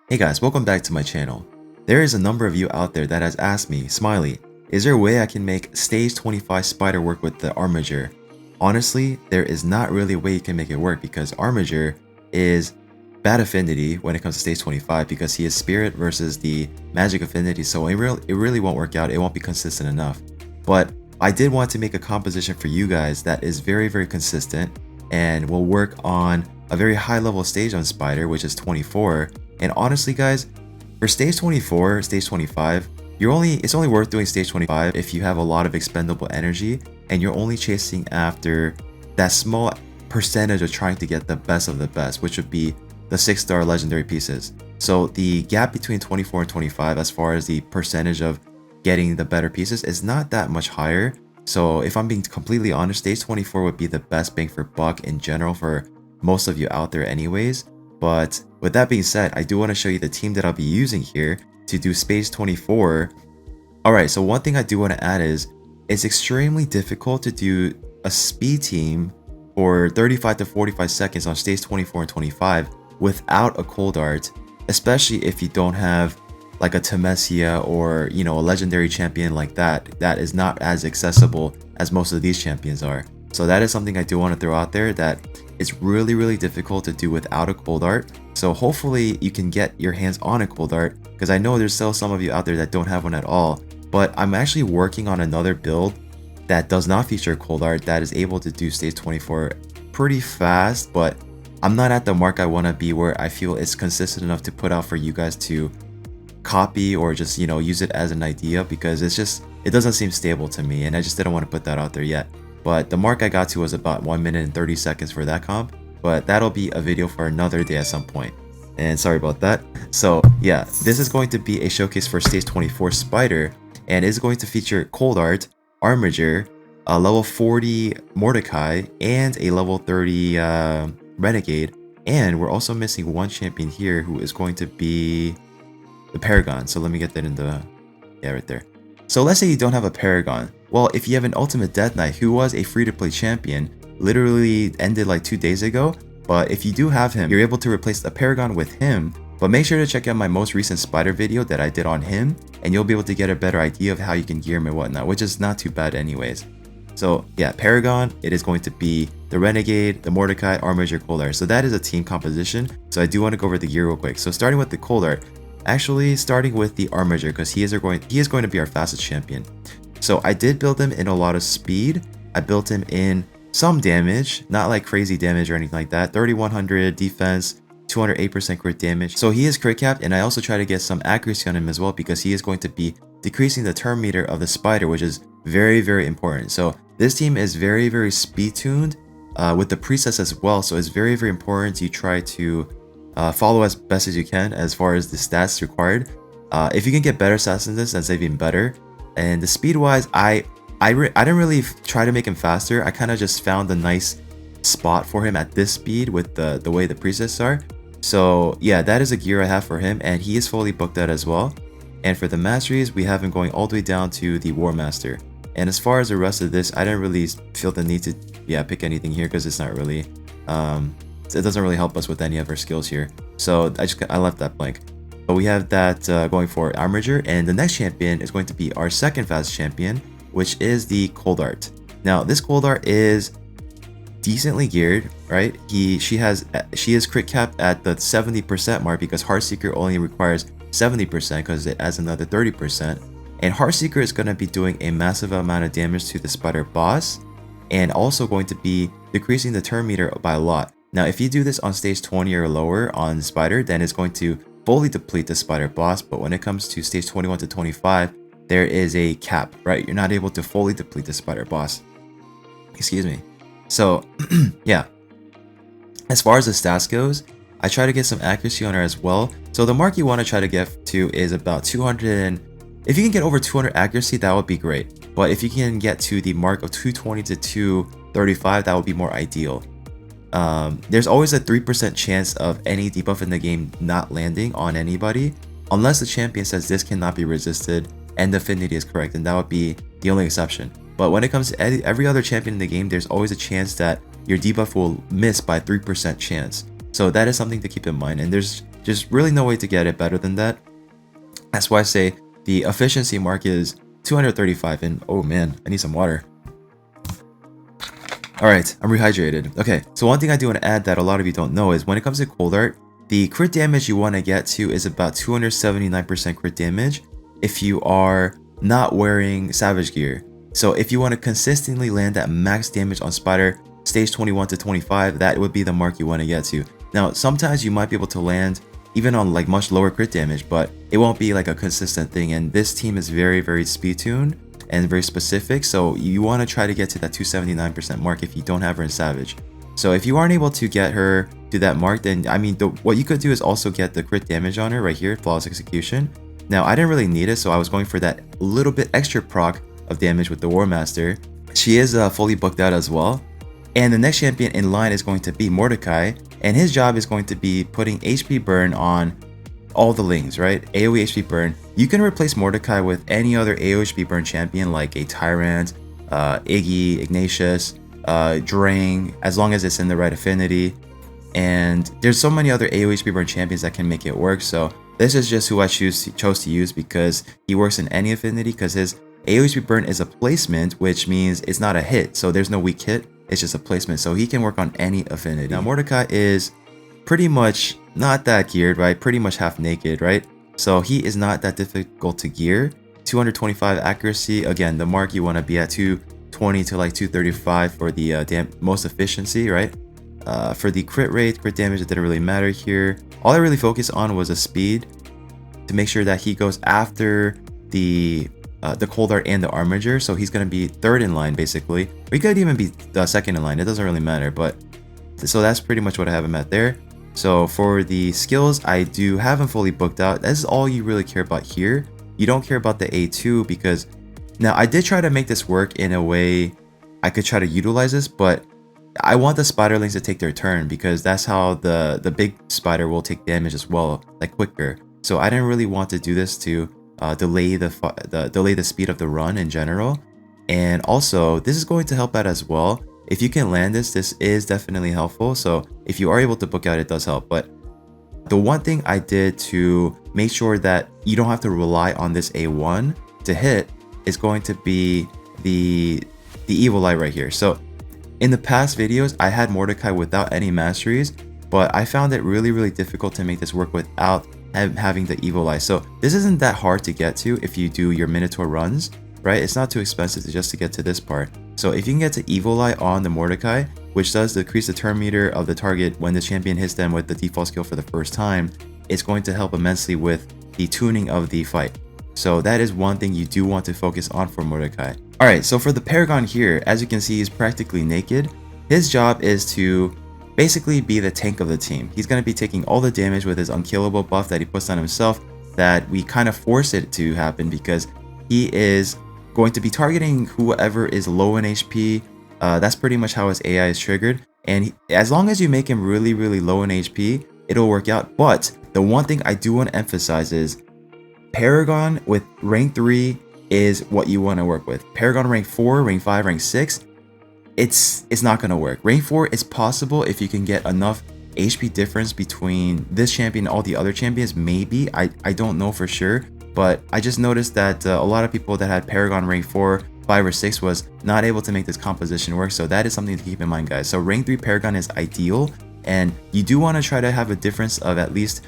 Hey guys, welcome back to my channel. There is a number of you out there that has asked me, Smiley, is there a way I can make stage 25 spider work with the Armiger? Honestly, there is not really a way you can make it work because Armiger is bad affinity when it comes to stage 25 because he is spirit versus the magic affinity, so it really won't work out. It won't be consistent enough. But I did want to make a composition for you guys that is very consistent and will work on a very high level stage on spider, which is 24. And honestly guys, for stage 24, stage 25, it's only worth doing stage 25 if you have a lot of expendable energy and you're only chasing after that small percentage of trying to get the best of the best, which would be the 6-star legendary pieces. So the gap between 24 and 25 as far as the percentage of getting the better pieces is not that much higher. So if I'm being completely honest, stage 24 would be the best bang for buck in general for most of you out there anyways. But with that being said, I do want to show you the team that I'll be using here to do stage 24. Alright, so one thing I do want to add is it's extremely difficult to do a speed team for 35 to 45 seconds on stage 24 and 25 without a cold art, especially if you don't have like a Temesia or, you know, a legendary champion like that is not as accessible as most of these champions are. So that is something I do want to throw out there, that it's really difficult to do without a cold art. So hopefully you can get your hands on a cold art, because I know there's still some of you out there that don't have one at all. But I'm actually working on another build that does not feature a cold art that is able to do stage 24 pretty fast, but I'm not at the mark I want to be where I feel it's consistent enough to put out for you guys to copy or just, you know, use it as an idea, because it doesn't seem stable to me and I just didn't want to put that out there yet. But the mark I got to was about 1 minute and 30 seconds for that comp, but that'll be a video for another day at some point. And sorry about that. So yeah, this is going to be a showcase for stage 24 spider, and is going to feature cold art, Armiger, a level 40 Mordecai, and a level 30 Renegade. And we're also missing one champion here who is going to be the Paragon. So let me get that in the, yeah, right there. So let's say you don't have a Paragon. Well, if you have an Ultimate Death Knight who was a free-to-play champion, literally ended like 2 days ago, but if you do have him, you're able to replace the Paragon with him. But make sure to check out my most recent spider video that I did on him, and you'll be able to get a better idea of how you can gear him and whatnot, which is not too bad anyways. So yeah, Paragon, it is going to be the Renegade, the Mordecai, Armiger, Cold Art. So that is a team composition. So I do want to go over the gear real quick. So starting with the Cold Art, actually starting with the Armiger, because he is going to be our fastest champion. So I did build him in a lot of speed. I built him in some damage, not like crazy damage or anything like that. 3100 defense, 208% crit damage. So he is crit capped, and I also try to get some accuracy on him as well, because he is going to be decreasing the turn meter of the spider, which is very important. So this team is very speed tuned with the presets as well. So it's very important you try to follow as best as you can as far as the stats required. If you can get better stats than this, that's even better. And the speed wise, I didn't really try to make him faster. I kind of just found a nice spot for him at this speed with the way the presets are. So yeah, that is a gear I have for him, and he is fully booked out as well. And for the masteries, we have him going all the way down to the War Master. And as far as the rest of this, I didn't really feel the need to pick anything here, because it's not really it doesn't really help us with any of our skills here. So I left that blank. But we have that going for Armiger, and the next champion is going to be our second fast champion, which is the Cold Art. Now this Cold Art is decently geared, right? She is crit capped at the 70% mark, because Heartseeker only requires 70% because it adds another 30%. And Heartseeker is going to be doing a massive amount of damage to the spider boss, and also going to be decreasing the turn meter by a lot. Now if you do this on stage 20 or lower on spider, then it's going to fully deplete the spider boss. But when it comes to stage 21 to 25, there is a cap, right? You're not able to fully deplete the spider boss. Excuse me. So yeah, as far as the stats goes, I try to get some accuracy on her as well. So the mark you want to try to get to is about 200, if you can get over 200 accuracy, that would be great. But if you can get to the mark of 220 to 235, that would be more ideal. There's always a 3% chance of any debuff in the game not landing on anybody, unless the champion says this cannot be resisted and the affinity is correct, and that would be the only exception. But when it comes to every other champion in the game, there's always a chance that your debuff will miss by 3% chance. So that is something to keep in mind, and there's There's really no way to get it better than that. That's why I say the efficiency mark is 235. And oh man, I need some water. Alright, I'm rehydrated. Okay, so one thing I do want to add that a lot of you don't know is when it comes to Cold Art, the crit damage you want to get to is about 279% crit damage if you are not wearing Savage gear. So if you want to consistently land that max damage on Spider, stage 21 to 25, that would be the mark you want to get to. Now, sometimes you might be able to land even on like much lower crit damage, but it won't be like a consistent thing. And this team is very, very speed tuned and very specific, so you want to try to get to that 279% mark if you don't have her in Savage. So if you aren't able to get her to that mark, then I mean what you could do is also get the crit damage on her right here, Flawless Execution. Now I didn't really need it, so I was going for that little bit extra proc of damage with the War Master. She is fully booked out as well. And the next champion in line is going to be Mordecai, and his job is going to be putting HP burn on all the lings, right? AoE HP burn. You can replace Mordecai with any other AoE HP burn champion like a Tyrant, Iggy, Ignatius, Drang, as long as it's in the right affinity. And there's so many other AoE HP burn champions that can make it work. So this is just who I chose to use because he works in any affinity, because his AoE HP burn is a placement, which means it's not a hit. So there's no weak hit. It's just a placement. So he can work on any affinity. Now Mordecai is pretty much not that geared, right? Pretty much half naked, right? So he is not that difficult to gear. 225 accuracy. Again, the mark you want to be at 220 to like 235 for the most efficiency, right? For the crit rate, crit damage, it didn't really matter here. All I really focused on was the speed to make sure that he goes after the Cold Art and the Armiger. So he's going to be third in line basically. Or he could even be second in line. It doesn't really matter. But so that's pretty much what I have him at there. So for the skills, I do have him fully booked out. That's all you really care about here. You don't care about the A2 because now I did try to make this work in a way I could try to utilize this, but I want the spiderlings to take their turn because that's how the big spider will take damage as well, like quicker. So I didn't really want to do this to delay the speed of the run in general. And also this is going to help out as well. If you can land this is definitely helpful. So if you are able to book out, it does help. But the one thing I did to make sure that you don't have to rely on this A1 to hit is going to be the Evil Eye right here. So in the past videos, I had Mordecai without any masteries, but I found it really, really difficult to make this work without having the Evil Eye. So this isn't that hard to get to if you do your Minotaur runs, right? It's not too expensive just to get to this part. So if you can get to Evil Eye on the Mordecai, which does decrease the turn meter of the target when the champion hits them with the default skill for the first time, it's going to help immensely with the tuning of the fight. So that is one thing you do want to focus on for Mordecai. Alright, so for the Paragon here, as you can see, he's practically naked. His job is to basically be the tank of the team. He's going to be taking all the damage with his unkillable buff that he puts on himself, that we kind of force it to happen because he is going to be targeting whoever is low in HP. That's pretty much how his AI is triggered. And as long as you make him really, really low in HP, it'll work out. But the one thing I do want to emphasize is Paragon with rank 3 is what you want to work with. Paragon rank 4, rank 5, rank 6, it's not going to work. Rank 4 is possible if you can get enough HP difference between this champion and all the other champions. Maybe, I don't know for sure. But I just noticed that a lot of people that had Paragon rank 4, 5, or 6 was not able to make this composition work. So that is something to keep in mind, guys. So rank 3 Paragon is ideal. And you do want to try to have a difference of at least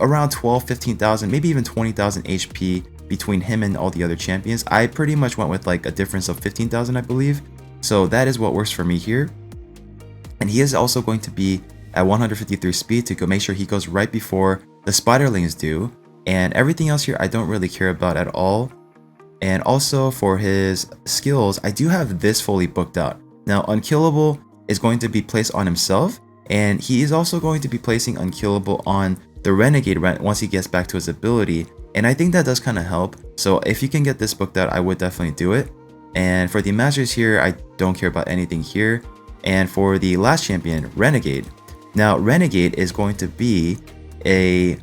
around 12, 15,000, maybe even 20,000 HP between him and all the other champions. I pretty much went with like a difference of 15,000, I believe. So that is what works for me here. And he is also going to be at 153 speed to make sure he goes right before the spiderlings do. And everything else here I don't really care about at all. And also for his skills, I do have this fully booked out. Now Unkillable is going to be placed on himself, and he is also going to be placing Unkillable on the Renegade once he gets back to his ability. And I think that does kind of help. So if you can get this booked out, I would definitely do it. And for the masters here, I don't care about anything here. And for the last champion, Renegade. Now Renegade is going to be a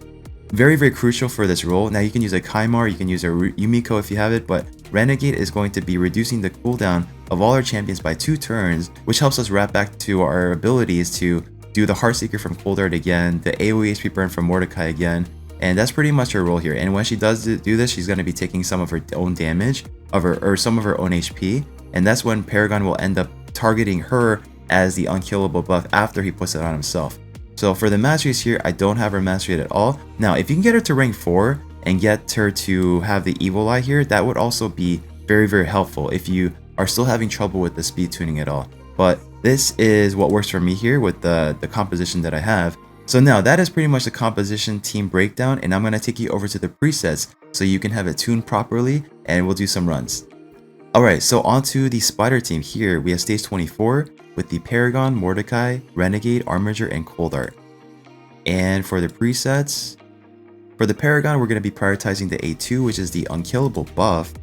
very, very crucial for this role. Now you can use a Kaimar, you can use a Yumiko if you have it, but Renegade is going to be reducing the cooldown of all our champions by 2 turns, which helps us wrap back to our abilities to do the Heartseeker from Cold Art again, the AoE HP burn from Mordecai again, and that's pretty much her role here. And when she does do this, she's going to be taking some of her own damage or some of her own HP, and that's when Paragon will end up targeting her as the unkillable buff after he puts it on himself. So for the masteries here, I don't have her mastery at all. Now, if you can get her to rank 4 and get her to have the Evil Eye here, that would also be very, very helpful if you are still having trouble with the speed tuning at all. But this is what works for me here with the composition that I have. So now that is pretty much the composition team breakdown, and I'm going to take you over to the presets so you can have it tuned properly, and we'll do some runs. Alright, so onto the spider team here. We have stage 24 with the Paragon, Mordecai, Renegade, Armiger, and Cold Art. And for the presets, for the Paragon, we're going to be prioritizing the A2, which is the unkillable buff,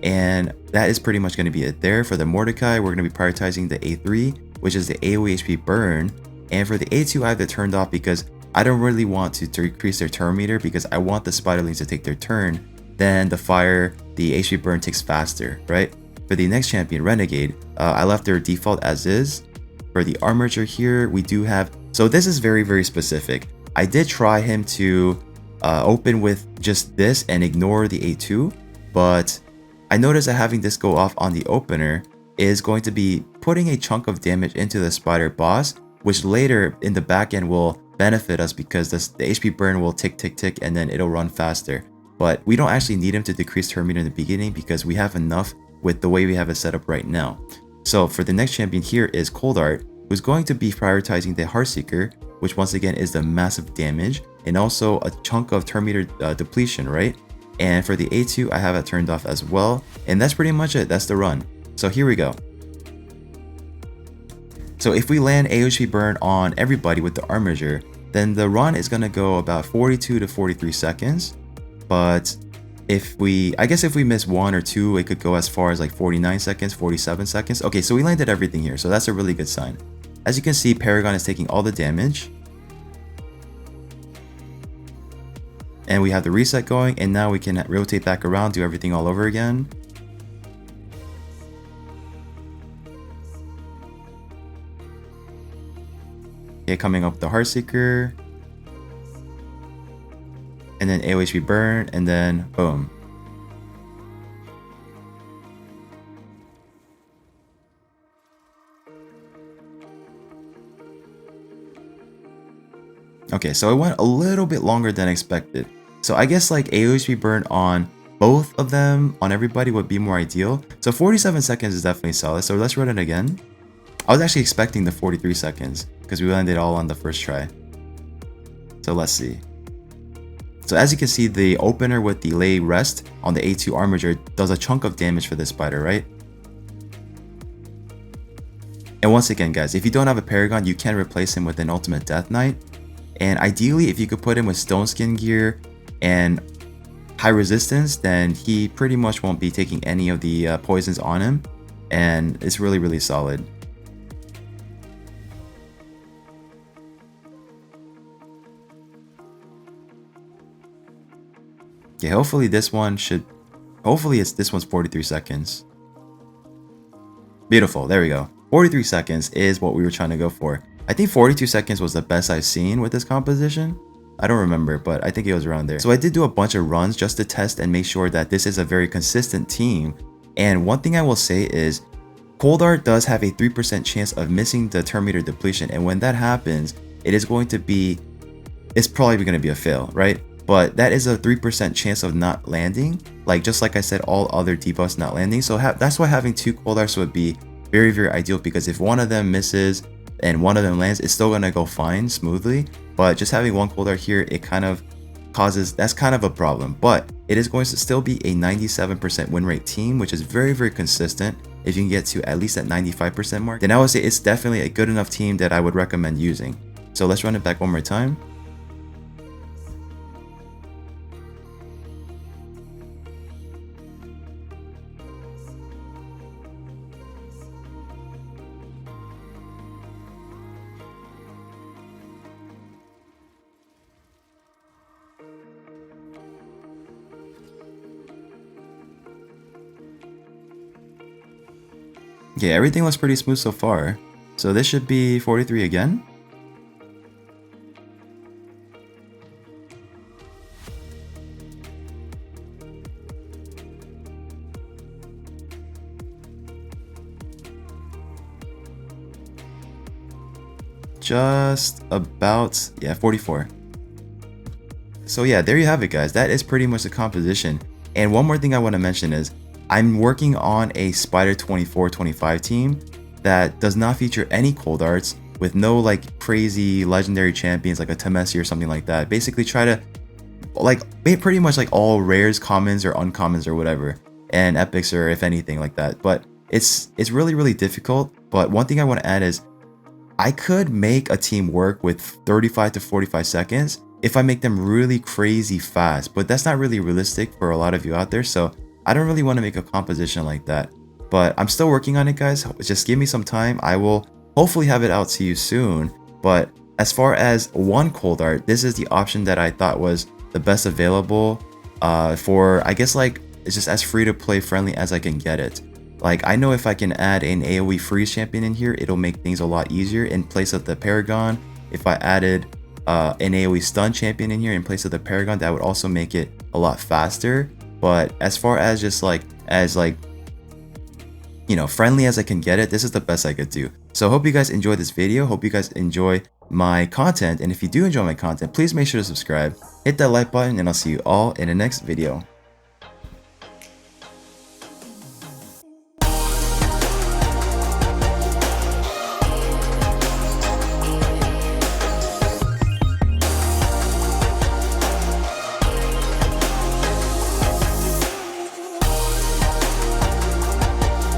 and that is pretty much going to be it there. For the Mordecai, we're going to be prioritizing the A3, which is the AoE HP burn. And for the A2, I have it turned off because I don't really want to decrease their turn meter, because I want the spiderlings to take their turn. Then the fire, the HP burn takes faster, right? For the next champion, Renegade, I left their default as is. For the Armiger here, we do have, so this is very, very specific. I did try him to open with just this and ignore the A2, but I noticed that having this go off on the opener is going to be putting a chunk of damage into the spider boss, which later in the back end will benefit us because the HP burn will tick, tick, tick, and then it'll run faster. But we don't actually need him to decrease turn meter in the beginning because we have enough with the way we have it set up right now. So for the next champion here is Cold Art, who's going to be prioritizing the Heartseeker, which once again is the massive damage and also a chunk of turn meter depletion, right? And for the A2, I have it turned off as well. And that's pretty much it. That's the run. So here we go. So if we land AoE burn on everybody with the Armiger, then the run is going to go about 42 to 43 seconds. But I guess if we miss 1 or 2, it could go as far as like 49 seconds, 47 seconds. Okay, so we landed everything here. So that's a really good sign. As you can see, Paragon is taking all the damage. And we have the reset going, and now we can rotate back around, do everything all over again. Okay, coming up with the Heartseeker. And then AoE burn, and then boom. Okay, so it went a little bit longer than expected. So I guess like AoE burn on both of them, on everybody, would be more ideal. So 47 seconds is definitely solid. So let's run it again. I was actually expecting the 43 seconds because we landed all on the first try. So let's see. So as you can see, the opener with the lay rest on the A2 Armiger does a chunk of damage for this spider, right? And once again, guys, if you don't have a Paragon, you can replace him with an Ultimate Death Knight. And ideally, if you could put him with Stone Skin gear and high resistance, then he pretty much won't be taking any of the poisons on him. And it's really, really solid. Okay, hopefully this one's 43 seconds. Beautiful, there we go. 43 seconds is what we were trying to go for. I think 42 seconds was the best I've seen with this composition. I don't remember, but I think it was around there. So I did do a bunch of runs just to test and make sure that this is a very consistent team. And one thing I will say is, Cold Art does have a 3% chance of missing the turn meter depletion. And when that happens, it's probably going to be a fail, right? But that is a 3% chance of not landing. Just like I said, all other debuffs not landing. So that's why having 2 Cold Arts would be very, very ideal, because if one of them misses and one of them lands, it's still going to go fine, smoothly. But just having 1 Cold Art here, it kind of that's kind of a problem. But it is going to still be a 97% win rate team, which is very, very consistent. If you can get to at least that 95% mark, then I would say it's definitely a good enough team that I would recommend using. So let's run it back one more time. Okay, everything looks pretty smooth so far. So this should be 43 again. just about, yeah, 44. So yeah, there you have it guys. That is pretty much the composition. And one more thing I want to mention is I'm working on a Spider 24-25 team that does not feature any cold arts, with no like crazy legendary champions like a Temesi or something like that. Basically try to like pretty much like all rares, commons or uncommons or whatever, and epics or if anything like that. But it's really difficult. But one thing I want to add is I could make a team work with 35 to 45 seconds if I make them really crazy fast, but that's not really realistic for a lot of you out there, so I don't really want to make a composition like that. But I'm still working on it guys, just give me some time. I will hopefully have it out to you soon. But as far as one cold art, this is the option that I thought was the best available for, I guess, like it's just as free to play friendly as I can get it. Like I know if I can add an AoE freeze champion in here, it'll make things a lot easier in place of the Paragon. If I added an AoE stun champion in here in place of the Paragon, that would also make it a lot faster. But as far as just like you know, friendly as I can get it, this is the best I could do. So I hope you guys enjoyed this video. Hope you guys enjoy my content, and if you do enjoy my content, please make sure to subscribe, hit that like button, and I'll see you all in the next video.